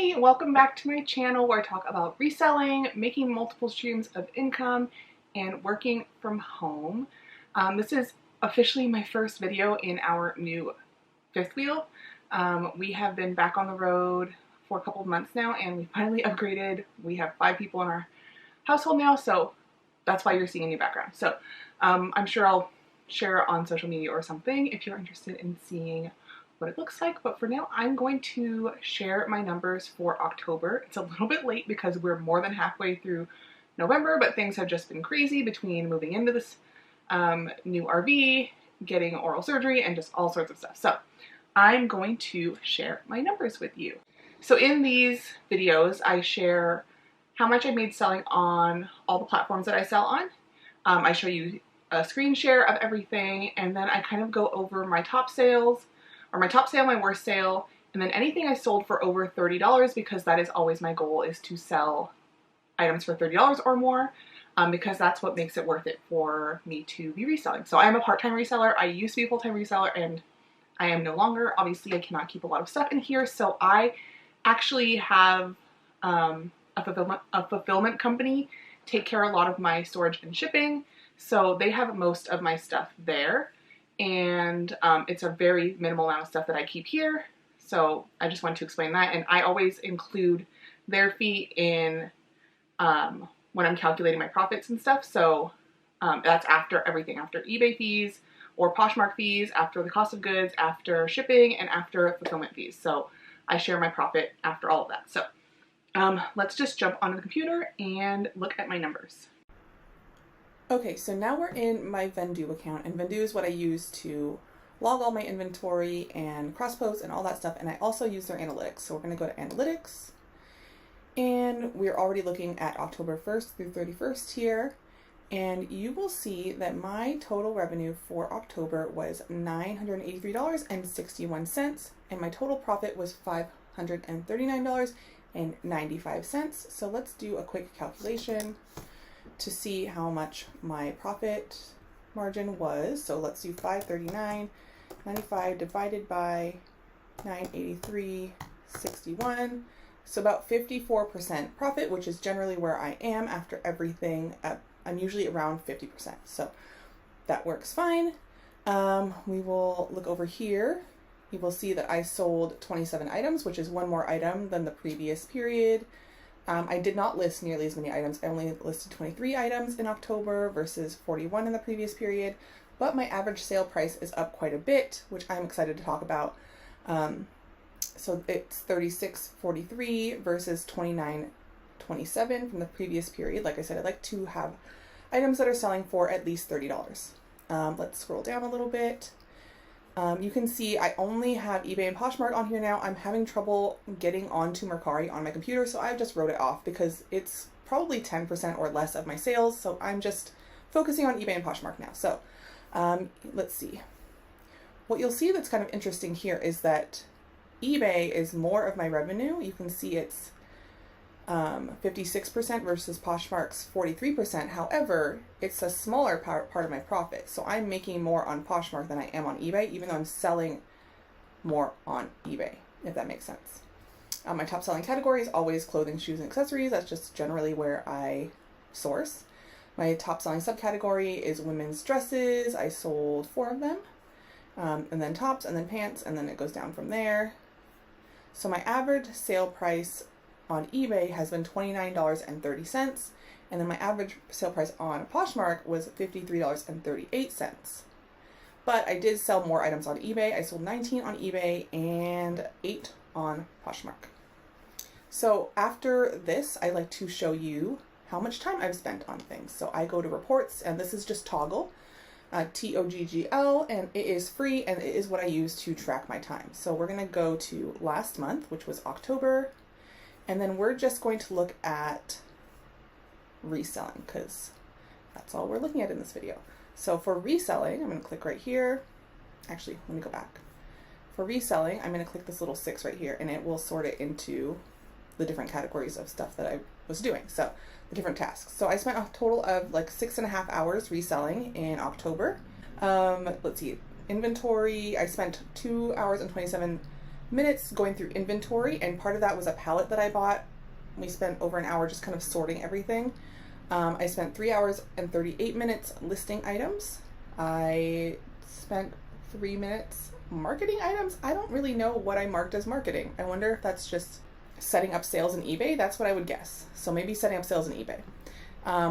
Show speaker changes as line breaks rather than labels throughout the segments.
Hey, welcome back to my channel where I talk about reselling, making multiple streams of income, and working from home. This is officially my first video in our new fifth wheel. We have been back on the road for a couple of months now and we finally upgraded. We have 5 people in our household now, so that's why you're seeing a new background. So I'm sure I'll share on social media or something if you're interested in seeing what it looks like, but for now I'm going to share my numbers for October. It's a little bit late because we're more than halfway through November, but things have just been crazy between moving into this new RV, getting oral surgery, and just all sorts of stuff. So I'm going to share my numbers with you. So in these videos I share how much I made selling on all the platforms that I sell on. I show you a screen share of everything, and then I kind of go over my top sales, or my top sale, my worst sale, and then anything I sold for over $30, because that is always my goal, is to sell items for $30 or more, because that's what makes it worth it for me to be reselling. So I am a part-time reseller. I used to be a full-time reseller and I am no longer. Obviously I cannot keep a lot of stuff in here, so I actually have a fulfillment company take care of a lot of my storage and shipping, so they have most of my stuff there. And it's a very minimal amount of stuff that I keep here, so I just wanted to explain that. And I always include their fee in when I'm calculating my profits and stuff, so that's after everything, after eBay fees or Poshmark fees, after the cost of goods, after shipping, and after fulfillment fees. So I share my profit after all of that. So let's just jump onto the computer and look at my numbers. Okay, so now we're in my Vendoo account, and Vendoo is what I use to log all my inventory and cross-post and all that stuff, and I also use their analytics. So we're going to go to analytics, and we're already looking at October 1st through 31st here, and you will see that my total revenue for October was $983.61, and my total profit was $539.95. So let's do a quick calculation to see how much my profit margin was. So let's do 539.95 divided by 983.61. So about 54% profit, which is generally where I am after everything. I'm usually around 50%, so that works fine. We will look over here. You will see that I sold 27 items, which is one more item than the previous period. I did not list nearly as many items. I only listed 23 items in October versus 41 in the previous period, but my average sale price is up quite a bit, which I'm excited to talk about. So it's $36.43 versus $29.27 from the previous period. Like I said, I'd like to have items that are selling for at least $30. Let's scroll down a little bit. You can see I only have eBay and Poshmark on here now. I'm having trouble getting onto Mercari on my computer, so I've just wrote it off because it's probably 10% or less of my sales, so I'm just focusing on eBay and Poshmark now. So let's see. What you'll see that's kind of interesting here is that eBay is more of my revenue. You can see it's 56% versus Poshmark's 43%. However, it's a smaller part of my profit. So I'm making more on Poshmark than I am on eBay, even though I'm selling more on eBay, if that makes sense. My top selling category is always clothing, shoes, and accessories. That's just generally where I source. My top selling subcategory is women's dresses. I sold 4 of them, and then tops, and then pants, and then it goes down from there. So my average sale price on eBay has been $29.30, and then my average sale price on Poshmark was $53.38. But I did sell more items on eBay. I sold 19 on eBay and 8 on Poshmark. So after this, I like to show you how much time I've spent on things. So I go to reports, and this is just Toggle, T-O-G-G-L, and it is free, and it is what I use to track my time. So we're going to go to last month, which was October. And then we're just going to look at reselling because that's all we're looking at in this video. So for reselling, I'm going to click right here. Actually, let me go back. For reselling, I'm going to click this little 6 right here, and it will sort it into the different categories of stuff that I was doing. So the different tasks. So I spent a total of like 6.5 hours reselling in October. Let's see. Inventory, I spent 2 hours and 27 minutes going through inventory, and part of that was a pallet that I bought. We spent over an hour just kind of sorting everything. I spent 3 hours and 38 minutes listing items. I spent 3 minutes marketing items. I don't really know what I marked as marketing. I wonder if that's just setting up sales in eBay. That's what I would guess. So maybe setting up sales in eBay.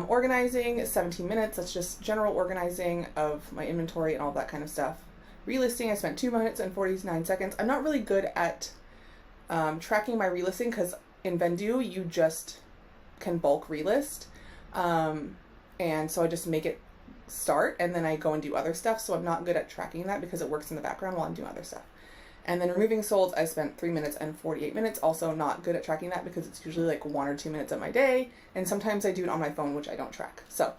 Organizing, 17 minutes. That's just general organizing of my inventory and all that kind of stuff. Relisting, I spent 2 minutes and 49 seconds. I'm not really good at tracking my relisting because in Vendoo you just can bulk relist. And so I just make it start and then I go and do other stuff. So I'm not good at tracking that because it works in the background while I'm doing other stuff. And then removing solds, I spent 3 minutes and 48 minutes. Also not good at tracking that because it's usually like 1 or 2 minutes of my day. And sometimes I do it on my phone, which I don't track. So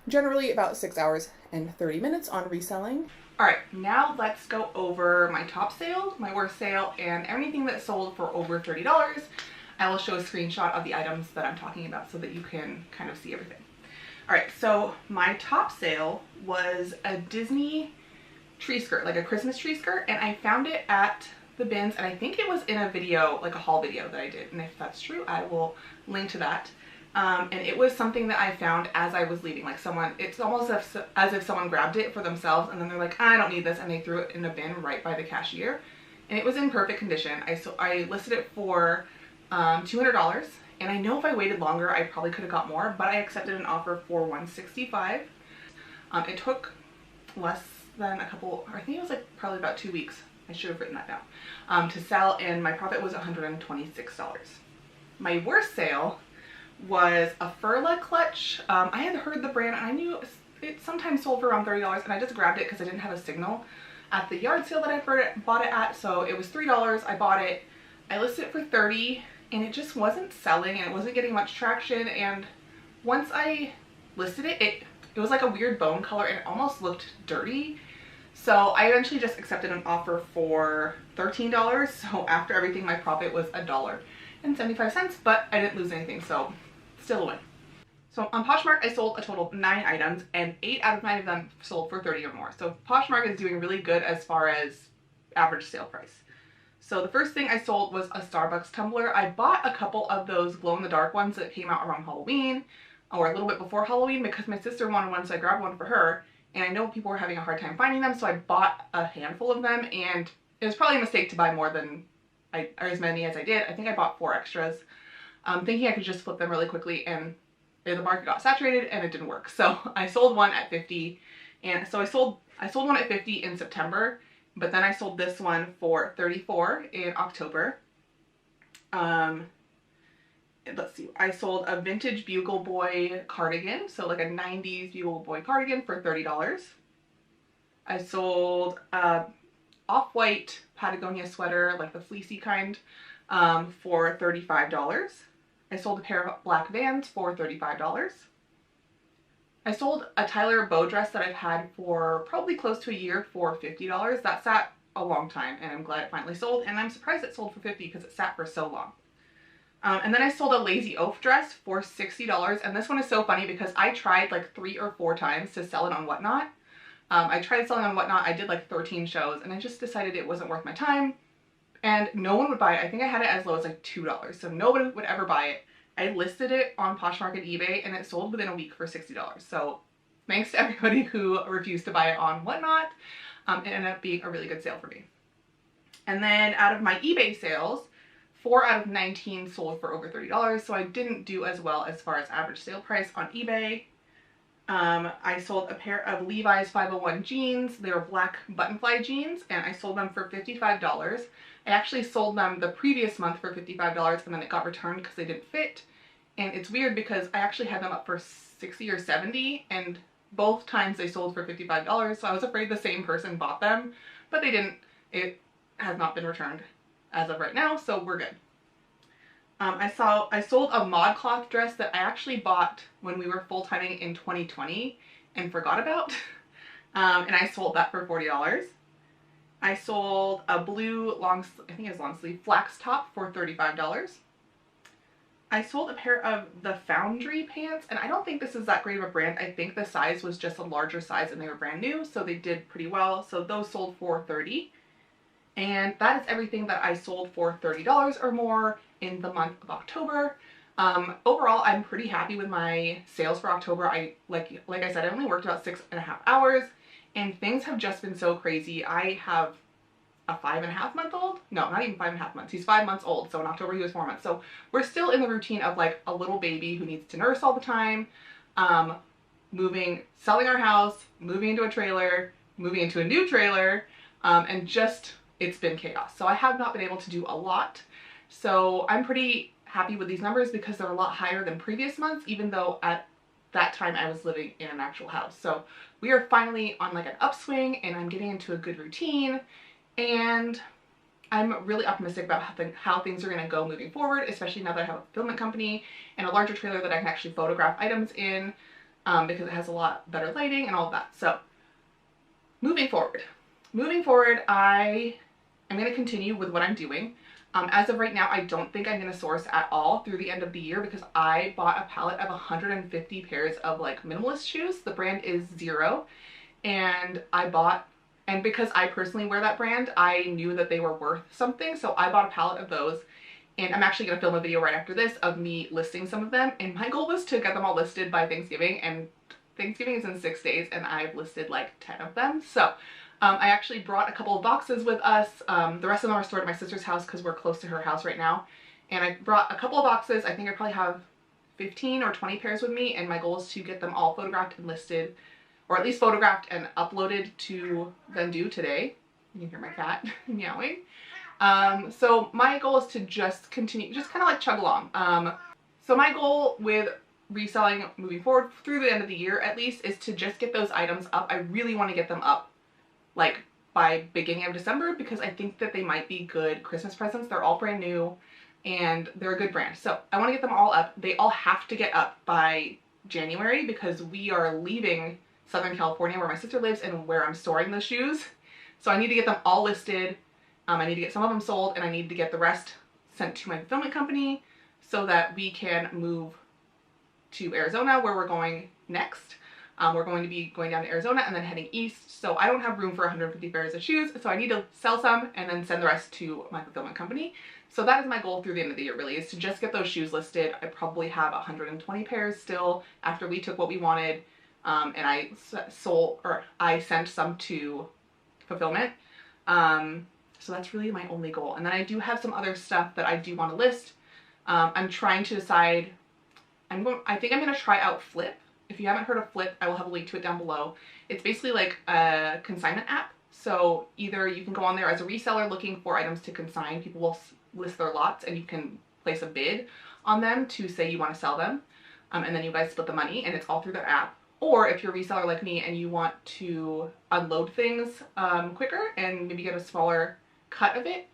generally about 6 hours and 30 minutes on reselling. All right, now let's go over my top sale, my worst sale, and everything that sold for over $30. I will show a screenshot of the items that I'm talking about so that you can kind of see everything. All right, so my top sale was a Disney tree skirt, like a Christmas tree skirt, and I found it at the bins, and I think it was in a video, like a haul video that I did, and if that's true, I will link to that. And it was something that I found as I was leaving, like someone, it's almost as if someone grabbed it for themselves and then they're like, I don't need this, and they threw it in a bin right by the cashier, and it was in perfect condition. I listed it for $200, and I know if I waited longer I probably could have got more, but I accepted an offer for $165. It took less than a couple, I think it was like probably about 2 weeks, I should have written that down, to sell, and my profit was $126. My worst sale was a fur leg clutch. I had heard the brand and I knew it sometimes sold for around $30, and I just grabbed it because I didn't have a signal at the yard sale that I bought it at, so it was $3. I bought it, I listed it for $30, and it just wasn't selling and it wasn't getting much traction, and once I listed it, it was like a weird bone color and it almost looked dirty. So I eventually just accepted an offer for $13, so after everything my profit was $1.75, but I didn't lose anything, so still a win. So on Poshmark I sold a total of 9 items, and 8 out of 9 of them sold for $30 or more. So Poshmark is doing really good as far as average sale price. So the first thing I sold was a Starbucks tumbler. I bought a couple of those glow-in-the-dark ones that came out around Halloween, or a little bit before Halloween, because my sister wanted one, so I grabbed one for her, and I know people were having a hard time finding them, so I bought a handful of them, and it was probably a mistake to buy more than or as many as I did. I think I bought 4 extras, thinking I could just flip them really quickly, and the market got saturated and it didn't work. So I sold one at 50, and so I sold one at 50 in September, but then I sold this one for 34 in October. Let's see, I sold a vintage Bugle Boy cardigan, so like a 90s Bugle Boy cardigan for $30. I sold a off-white Patagonia sweater, like the fleecy kind, for $35. I sold a pair of black Vans for $35. I sold a Tyler bow dress that I've had for probably close to a year for $50. That sat a long time, and I'm glad it finally sold, and I'm surprised it sold for $50 because it sat for so long. And then I sold a Lazy Oaf dress for $60, and this one is so funny because I tried like 3 or 4 times to sell it on Whatnot. I tried selling on Whatnot, I did like 13 shows, and I just decided it wasn't worth my time, and no one would buy it. I think I had it as low as like $2, so nobody would ever buy it. I listed it on Poshmark and eBay, and it sold within a week for $60. So thanks to everybody who refused to buy it on Whatnot. It ended up being a really good sale for me. And then out of my eBay sales, 4 out of 19 sold for over $30, so I didn't do as well as far as average sale price on eBay. I sold a pair of Levi's 501 jeans. They were black buttonfly jeans, and I sold them for $55. I actually sold them the previous month for $55, and then it got returned because they didn't fit. And it's weird because I actually had them up for $60 or $70, and both times they sold for $55, so I was afraid the same person bought them, but they didn't. It has not been returned as of right now, so we're good. I sold a ModCloth dress that I actually bought when we were full-timing in 2020 and forgot about, and I sold that for $40. I sold a blue long sleeve flax top for $35. I sold a pair of the Foundry pants, and I don't think this is that great of a brand. I think the size was just a larger size and they were brand new, so they did pretty well. So those sold for $30. And that is everything that I sold for $30 or more in the month of October. Overall, I'm pretty happy with my sales for October. Like I said, I only worked about 6.5 hours, and things have just been so crazy. I have a 5.5-month-old. No, not even 5.5 months. He's 5 months old. So in October he was 4 months. So we're still in the routine of like a little baby who needs to nurse all the time. Selling our house, moving into a trailer, moving into a new trailer, and just, it's been chaos. So I have not been able to do a lot. So I'm pretty happy with these numbers because they're a lot higher than previous months, even though at that time I was living in an actual house. So we are finally on like an upswing, and I'm getting into a good routine, and I'm really optimistic about how things are going to go moving forward, especially now that I have a fulfillment company and a larger trailer that I can actually photograph items in, because it has a lot better lighting and all of that. So moving forward, I am going to continue with what I'm doing. As of right now, I don't think I'm going to source at all through the end of the year because I bought a pallet of 150 pairs of like minimalist shoes. The brand is Zero, and because I personally wear that brand, I knew that they were worth something, so I bought a pallet of those. And I'm actually going to film a video right after this of me listing some of them, and my goal was to get them all listed by Thanksgiving, and Thanksgiving is in 6 days and I've listed like 10 of them. So I actually brought a couple of boxes with us. The rest of them are stored at my sister's house because we're close to her house right now. And I brought a couple of boxes. I think I probably have 15 or 20 pairs with me, and my goal is to get them all photographed and listed, or at least photographed and uploaded to Vendu today. You can hear my cat meowing. So my goal is to just continue, just kind of like chug along. So my goal with reselling moving forward through the end of the year at least is to just get those items up. I really want to get them up like by beginning of December because I think that they might be good Christmas presents. They're all brand new and they're a good brand. So I want to get them all up. They all have to get up by January because we are leaving Southern California where my sister lives and where I'm storing those shoes. So I need to get them all listed. I need to get some of them sold, and I need to get the rest sent to my fulfillment company so that we can move to Arizona where we're going next. We're going to be going down to Arizona and then heading east. So I don't have room for 150 pairs of shoes. So I need to sell some and then send the rest to my fulfillment company. So that is my goal through the end of the year, really, is to just get those shoes listed. I probably have 120 pairs still after we took what we wanted. And I sent some to fulfillment. So that's really my only goal. And then I do have some other stuff that I do want to list. I'm trying to decide, I think I'm going to try out Flip. If you haven't heard of Flip, I will have a link to it down below. It's basically like a consignment app. So either you can go on there as a reseller looking for items to consign. People will list their lots and you can place a bid on them to say you want to sell them. And then you guys split the money, and it's all through their app. Or if you're a reseller like me and you want to unload things quicker and maybe get a smaller cut of it,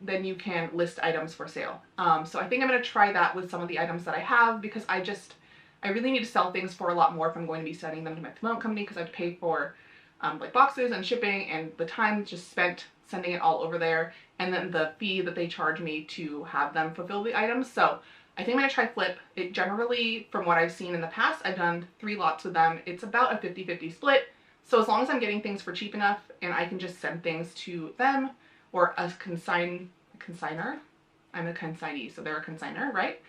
then you can list items for sale. So I think I'm going to try that with some of the items that I have because I really need to sell things for a lot more if I'm going to be sending them to my fulfillment company because I have to pay for like boxes and shipping and the time just spent sending it all over there, and then the fee that they charge me to have them fulfill the items. So I think I'm going to try Flip. It generally, from what I've seen in the past, I've done 3 lots with them. It's about a 50-50 split. So as long as I'm getting things for cheap enough and I can just send things to them or a consigner, I'm a consignee, so they're a consigner, right?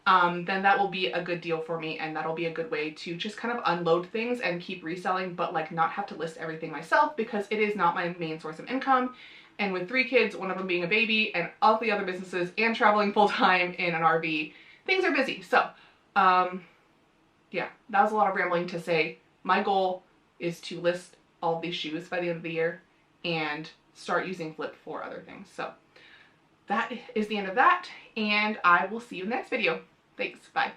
Then that will be a good deal for me, and that'll be a good way to just kind of unload things and keep reselling, but like not have to list everything myself because it is not my main source of income. And with 3 kids, one of them being a baby, and all the other businesses, and traveling full-time in an RV, things are busy. So, yeah, that was a lot of rambling to say my goal is to list all of these shoes by the end of the year and start using Flip for other things. So that is the end of that, and I will see you in the next video. Thanks, bye.